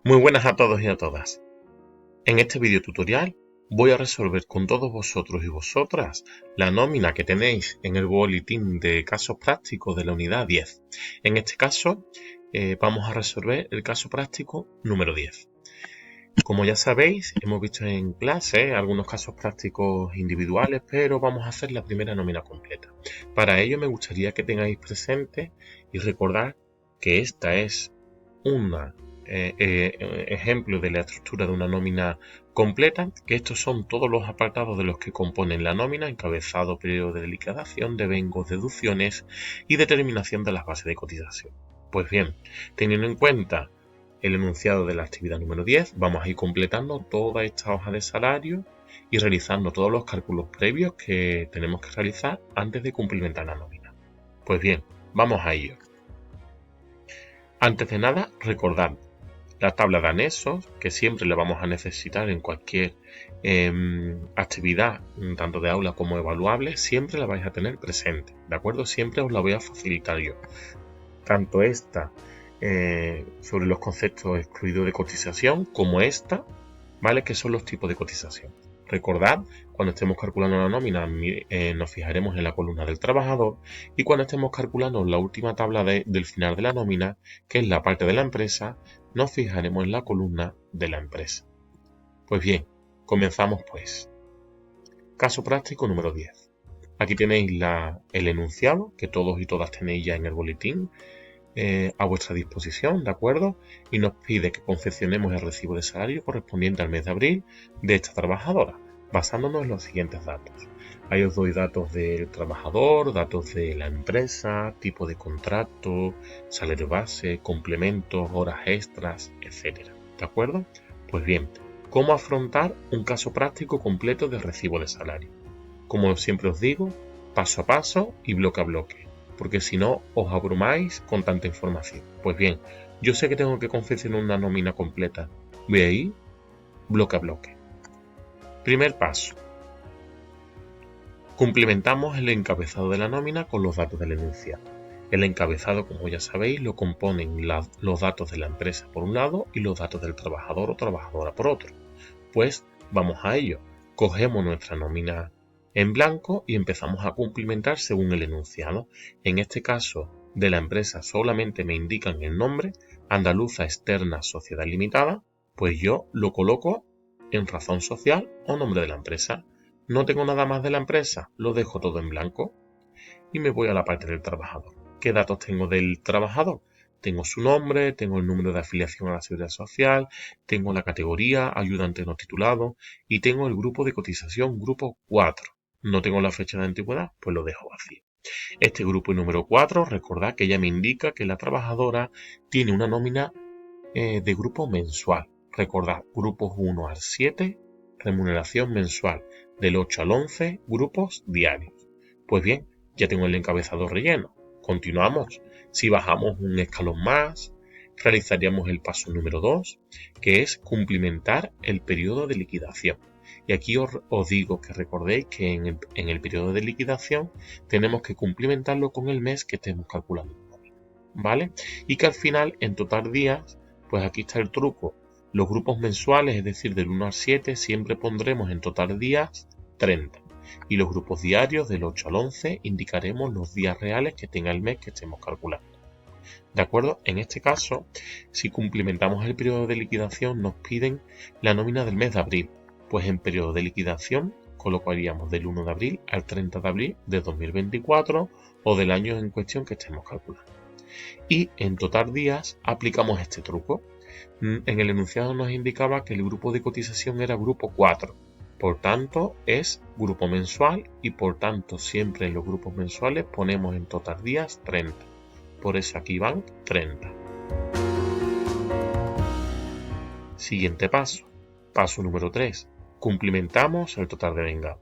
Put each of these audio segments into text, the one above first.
Muy buenas a todos y a todas. En este video tutorial voy a resolver con todos vosotros y vosotras la nómina que tenéis en el boletín de casos prácticos de la unidad 10. En este caso vamos a resolver el caso práctico número 10. Como ya sabéis, hemos visto en clase algunos casos prácticos individuales, pero vamos a hacer la primera nómina completa. Para ello me gustaría que tengáis presente y recordar que esta es una ejemplo de la estructura de una nómina completa, que estos son todos los apartados de los que componen la nómina: encabezado, periodo de liquidación, devengos, deducciones y determinación de las bases de cotización. Pues bien, teniendo en cuenta el enunciado de la actividad número 10, vamos a ir completando toda esta hoja de salario y realizando todos los cálculos previos que tenemos que realizar antes de cumplimentar la nómina. Pues bien, vamos a ello. Antes de nada, recordad la tabla de anexos, que siempre la vamos a necesitar en cualquier actividad, tanto de aula como evaluable, siempre la vais a tener presente, ¿de acuerdo? Siempre os la voy a facilitar yo. Tanto esta sobre los conceptos excluidos de cotización, como esta, ¿vale? Que son los tipos de cotización. Recordad, cuando estemos calculando la nómina, nos fijaremos en la columna del trabajador, y cuando estemos calculando la última tabla del final de la nómina, que es la parte de la empresa, nos fijaremos en la columna de la empresa. Pues bien, comenzamos pues. Caso práctico número 10. Aquí tenéis el enunciado, que todos y todas tenéis ya en el boletín a vuestra disposición, ¿de acuerdo? Y nos pide que confeccionemos el recibo de salario correspondiente al mes de abril de esta trabajadora, basándonos en los siguientes datos. Ahí os doy datos del trabajador, datos de la empresa, tipo de contrato, salario base, complementos, horas extras, etc. ¿De acuerdo? Pues bien, ¿cómo afrontar un caso práctico completo de recibo de salario? Como siempre os digo, paso a paso y bloque a bloque, porque si no os abrumáis con tanta información. Pues bien, yo sé que tengo que confeccionar una nómina completa. Voy a ir bloque a bloque. Primer paso. Cumplimentamos el encabezado de la nómina con los datos del enunciado. El encabezado, como ya sabéis, lo componen los datos de la empresa por un lado y los datos del trabajador o trabajadora por otro. Pues vamos a ello. Cogemos nuestra nómina en blanco y empezamos a cumplimentar según el enunciado. En este caso de la empresa solamente me indican el nombre, Andaluza Externa Sociedad Limitada, pues yo lo coloco en razón social o nombre de la empresa. No tengo nada más de la empresa, lo dejo todo en blanco y me voy a la parte del trabajador. ¿Qué datos tengo del trabajador? Tengo su nombre, tengo el número de afiliación a la seguridad social, tengo la categoría, ayudante no titulado, y tengo el grupo de cotización, grupo 4. No tengo la fecha de antigüedad, pues lo dejo vacío. Este grupo número 4, recordad que ya me indica que la trabajadora tiene una nómina de grupo mensual. Recordad, grupos 1 al 7, remuneración mensual, del 8 al 11, grupos diarios. Pues bien, ya tengo el encabezado relleno. Continuamos. Si bajamos un escalón más, realizaríamos el paso número 2, que es cumplimentar el periodo de liquidación. Y aquí os digo que recordéis que en el periodo de liquidación tenemos que cumplimentarlo con el mes que estemos calculando, ¿vale? Y que al final, en total días, pues aquí está el truco. Los grupos mensuales, es decir, del 1 al 7, siempre pondremos en total días 30. Y los grupos diarios del 8 al 11 indicaremos los días reales que tenga el mes que estemos calculando. ¿De acuerdo? En este caso, si cumplimentamos el periodo de liquidación, nos piden la nómina del mes de abril. Pues en periodo de liquidación colocaríamos del 1 de abril al 30 de abril de 2024 o del año en cuestión que estemos calculando. Y en total días aplicamos este truco. En el enunciado nos indicaba que el grupo de cotización era grupo 4. Por tanto, es grupo mensual y por tanto siempre en los grupos mensuales ponemos en total días 30. Por eso aquí van 30. Siguiente paso. Paso número 3. Cumplimentamos el total de vengado.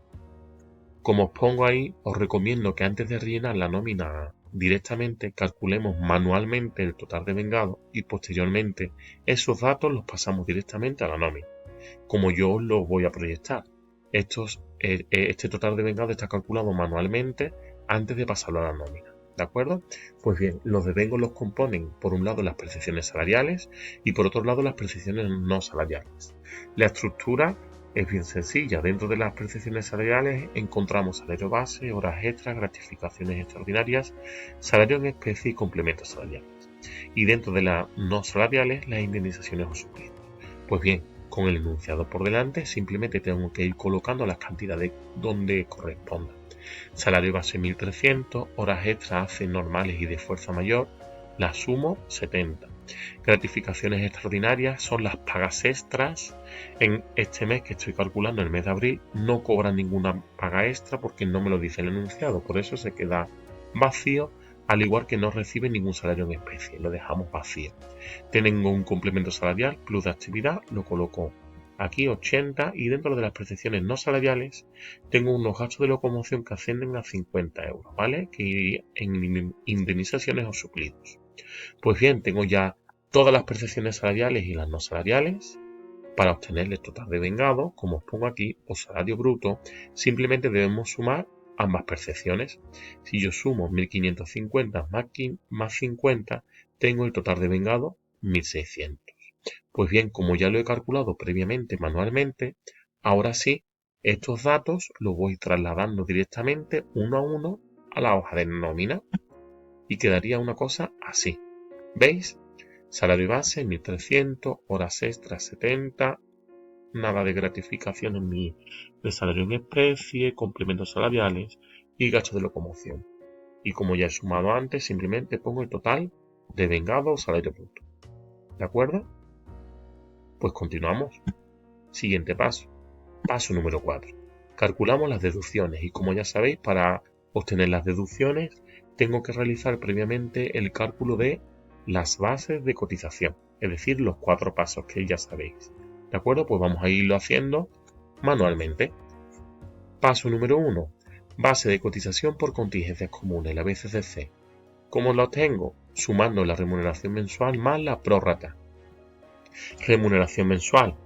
Como os pongo ahí, os recomiendo que antes de rellenar la nómina directamente calculemos manualmente el total de vengado y posteriormente esos datos los pasamos directamente a la nómina, como yo os lo voy a proyectar. Este total de vengado está calculado manualmente antes de pasarlo a la nómina, ¿De acuerdo? Pues bien, los devengos los componen por un lado las prestaciones salariales y por otro lado las prestaciones no salariales. La estructura es bien sencilla. Dentro de las prestaciones salariales encontramos salario base, horas extras, gratificaciones extraordinarias, salario en especie y complementos salariales. Y dentro de las no salariales, las indemnizaciones o suplidos. Pues bien, con el enunciado por delante, simplemente tengo que ir colocando las cantidades donde correspondan. Salario base 1.300, horas extras hacen normales y de fuerza mayor, las sumo 70. Gratificaciones extraordinarias son las pagas extras. En este mes que estoy calculando, el mes de abril, no cobran ninguna paga extra porque no me lo dice el enunciado, por eso se queda vacío, al igual que no recibe ningún salario en especie, lo dejamos vacío. Tengo un complemento salarial, plus de actividad, lo coloco aquí 80 y dentro de las prestaciones no salariales tengo unos gastos de locomoción que ascienden a 50 euros, ¿vale? Que iría en indemnizaciones o suplidos. Pues bien, tengo ya todas las prestaciones salariales y las no salariales. Para obtener el total de vengado, como os pongo aquí, o salario bruto, simplemente debemos sumar ambas percepciones. Si yo sumo 1550 más 50, tengo el total de vengado 1600. Pues bien, como ya lo he calculado previamente manualmente, ahora sí, estos datos los voy trasladando directamente uno a uno a la hoja de nómina y quedaría una cosa así. ¿Veis? Salario base 1300, horas extras 70, nada de gratificaciones ni de salario en especie, complementos salariales y gastos de locomoción. Y como ya he sumado antes, simplemente pongo el total de vengado o salario bruto. ¿De acuerdo? Pues continuamos. Siguiente paso. Paso número 4. Calculamos las deducciones y como ya sabéis, para obtener las deducciones tengo que realizar previamente el cálculo de las bases de cotización, es decir, los 4 pasos que ya sabéis. ¿De acuerdo? Pues vamos a irlo haciendo manualmente. Paso número 1. Base de cotización por contingencias comunes, la BCCC. ¿Cómo lo obtengo? Sumando la remuneración mensual más la prórrata. Remuneración mensual.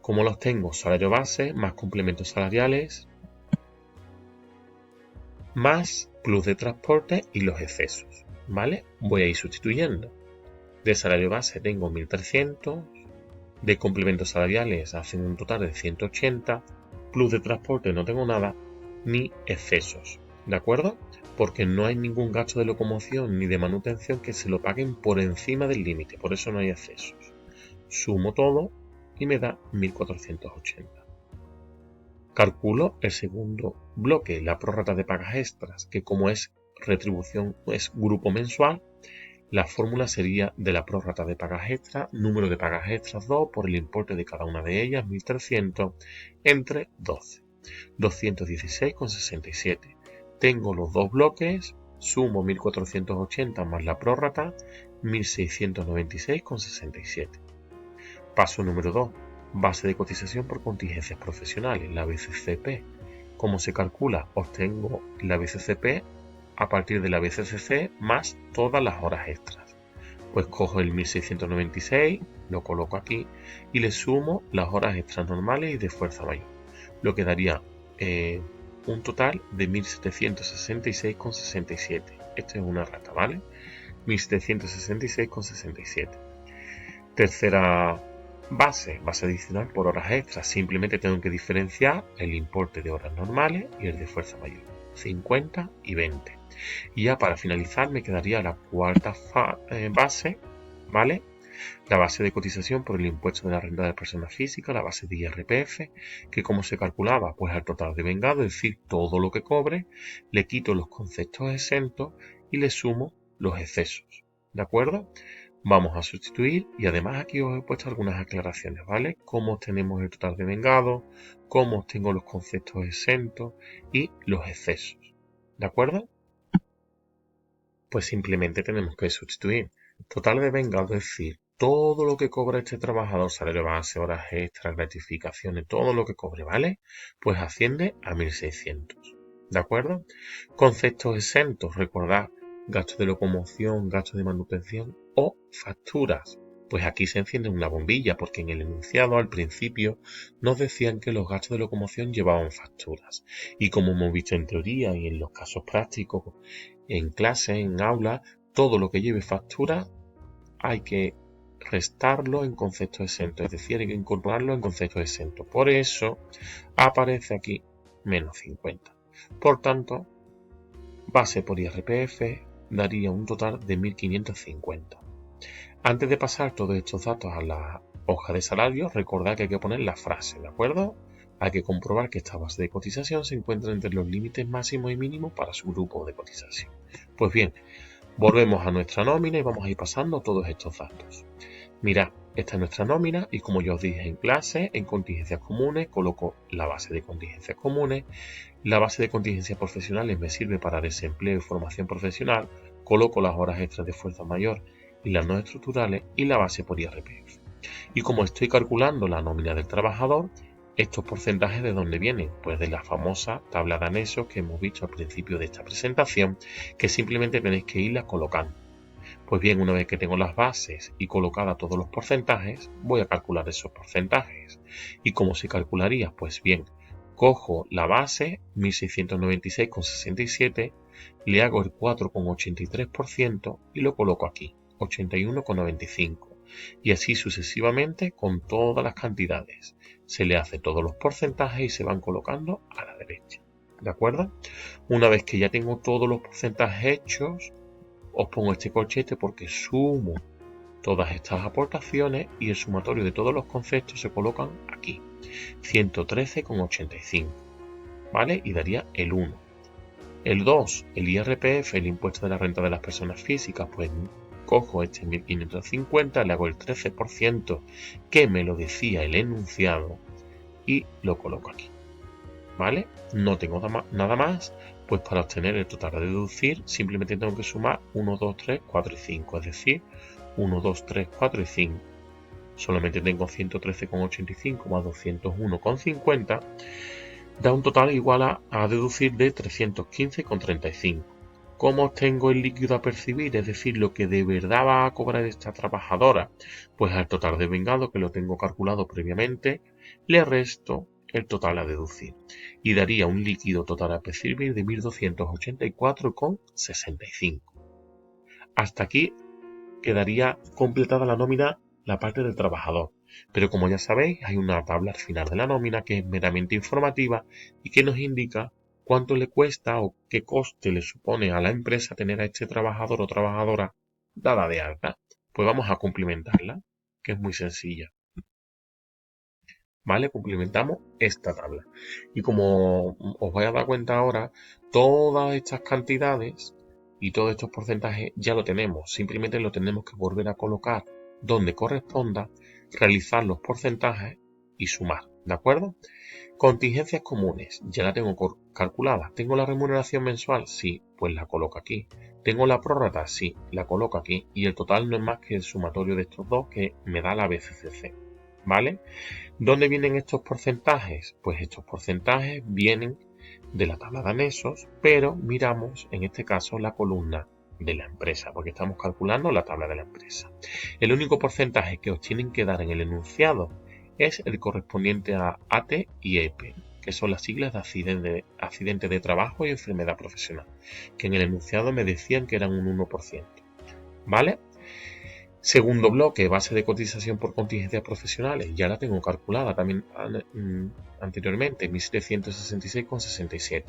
¿Cómo los tengo? Salario base más complementos salariales más plus de transporte y los excesos. ¿Vale? Voy a ir sustituyendo. De salario base tengo 1300, de complementos salariales hacen un total de 180, plus de transporte no tengo nada, ni excesos. ¿De acuerdo? Porque no hay ningún gasto de locomoción ni de manutención que se lo paguen por encima del límite, por eso no hay excesos. Sumo todo y me da 1480. Calculo el segundo bloque, la prórrata de pagas extras, que como es retribución, es grupo mensual, la fórmula sería de la prórrata de pagas extras, número de pagas extras 2 por el importe de cada una de ellas, 1300, entre 12. 216,67. Tengo los dos bloques, sumo 1480 más la prórrata, 1696,67. Paso número 2. Base de cotización por contingencias profesionales, la BCCP. ¿Cómo se calcula? Obtengo la BCCP a partir de la BCCC más todas las horas extras. Pues cojo el 1696, lo coloco aquí y le sumo las horas extras normales y de fuerza mayor. Lo que daría un total de 1766,67. Esto es una rata, ¿vale? 1766,67. Tercera base adicional por horas extras. Simplemente tengo que diferenciar el importe de horas normales y el de fuerza mayor. 50 y 20. Y ya para finalizar me quedaría la cuarta base, ¿vale? La base de cotización por el impuesto de la renta de persona física, la base de IRPF, que como se calculaba, pues al total de vengado, es decir, todo lo que cobre, le quito los conceptos exentos y le sumo los excesos. ¿De acuerdo? Vamos a sustituir y además aquí os he puesto algunas aclaraciones, ¿vale? Cómo obtenemos el total de vengado, cómo obtengo los conceptos exentos y los excesos. ¿De acuerdo? Pues simplemente tenemos que sustituir total de vengado, es decir, todo lo que cobra este trabajador, salario base, horas extras, gratificaciones, todo lo que cobre, ¿vale? Pues asciende a 1600. ¿De acuerdo? Conceptos exentos, recordad, gastos de locomoción, gastos de manutención o facturas. Pues aquí se enciende una bombilla porque en el enunciado al principio nos decían que los gastos de locomoción llevaban facturas. Y como hemos visto en teoría y en los casos prácticos, en clase, en aula, todo lo que lleve factura hay que restarlo en concepto exento, es decir, hay que incorporarlo en concepto exento. Por eso aparece aquí menos 50. Por tanto, base por IRPF daría un total de 1550. Antes de pasar todos estos datos a la hoja de salario, recordad que hay que poner la frase, ¿de acuerdo? Hay que comprobar que esta base de cotización se encuentra entre los límites máximos y mínimos para su grupo de cotización. Pues bien, volvemos a nuestra nómina y vamos a ir pasando todos estos datos. Mirad, esta es nuestra nómina y como ya os dije en clase, en contingencias comunes coloco la base de contingencias comunes. La base de contingencias profesionales me sirve para desempleo y formación profesional. Coloco las horas extras de fuerza mayor y las no estructurales y la base por IRPF. Y como estoy calculando la nómina del trabajador, ¿estos porcentajes de dónde vienen? Pues de la famosa tabla de anexos que hemos visto al principio de esta presentación, que simplemente tenéis que irla colocando. Pues bien, una vez que tengo las bases y colocada todos los porcentajes, voy a calcular esos porcentajes. ¿Y cómo se calcularía? Pues bien, cojo la base 1696,67, le hago el 4,83% y lo coloco aquí, 81,95. Y así sucesivamente con todas las cantidades. Se le hace todos los porcentajes y se van colocando a la derecha. ¿De acuerdo? Una vez que ya tengo todos los porcentajes hechos, os pongo este corchete porque sumo todas estas aportaciones y el sumatorio de todos los conceptos se colocan aquí. 113,85. ¿Vale? Y daría el 1. El 2, el IRPF, el impuesto de la renta de las personas físicas, pues cojo este 1550, le hago el 13% que me lo decía el enunciado y lo coloco aquí. ¿Vale? No tengo nada más, pues para obtener el total a deducir simplemente tengo que sumar 1, 2, 3, 4 y 5, es decir, 1, 2, 3, 4 y 5. Solamente tengo 113,85 más 201,50, da un total igual a deducir de 315,35. ¿Cómo obtengo el líquido a percibir? Es decir, lo que de verdad va a cobrar esta trabajadora. Pues al total de vengado, que lo tengo calculado previamente, le resto el total a deducir. Y daría un líquido total a percibir de 1.284,65. Hasta aquí quedaría completada la nómina, la parte del trabajador. Pero como ya sabéis, hay una tabla al final de la nómina que es meramente informativa y que nos indica cuánto le cuesta o qué coste le supone a la empresa tener a este trabajador o trabajadora dada de alta. Pues vamos a cumplimentarla, que es muy sencilla. ¿Vale? Cumplimentamos esta tabla. Y como os vais a dar cuenta ahora, todas estas cantidades y todos estos porcentajes ya lo tenemos. Simplemente lo tenemos que volver a colocar donde corresponda, realizar los porcentajes y sumar. ¿De acuerdo? Contingencias comunes, ya la tengo calculada. ¿Tengo la remuneración mensual? Sí, pues la coloco aquí. ¿Tengo la prórrata? Sí, la coloco aquí. Y el total no es más que el sumatorio de estos dos que me da la BCCC. ¿Vale? ¿Dónde vienen estos porcentajes? Pues estos porcentajes vienen de la tabla de anexos, pero miramos en este caso la columna de la empresa, porque estamos calculando la tabla de la empresa. El único porcentaje que os tienen que dar en el enunciado es el correspondiente a AT y EP, que son las siglas de accidente de trabajo y enfermedad profesional, que en el enunciado me decían que eran un 1%. ¿Vale? Segundo bloque, base de cotización por contingencias profesionales. Ya la tengo calculada también anteriormente, 1.766,67.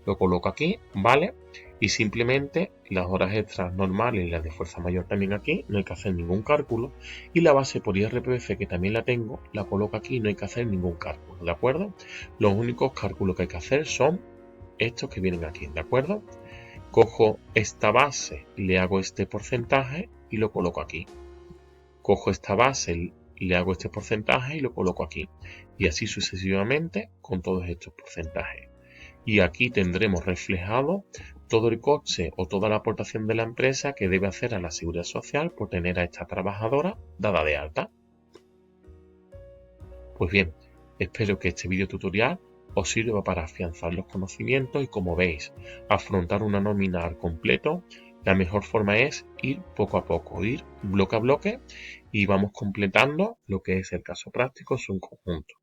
Lo coloco aquí, ¿vale? Y simplemente las horas extras normales y las de fuerza mayor también aquí, no hay que hacer ningún cálculo. Y la base por IRPF, que también la tengo, la coloco aquí, no hay que hacer ningún cálculo, ¿de acuerdo? Los únicos cálculos que hay que hacer son estos que vienen aquí, ¿de acuerdo? Cojo esta base, le hago este porcentaje y lo coloco aquí. Cojo esta base, le hago este porcentaje y lo coloco aquí. Y así sucesivamente con todos estos porcentajes. Y aquí tendremos reflejado todo el coste o toda la aportación de la empresa que debe hacer a la Seguridad Social por tener a esta trabajadora dada de alta. Pues bien, espero que este video tutorial os sirva para afianzar los conocimientos y, como veis, afrontar una nómina al completo. La mejor forma es ir poco a poco, ir bloque a bloque y vamos completando lo que es el caso práctico en su conjunto.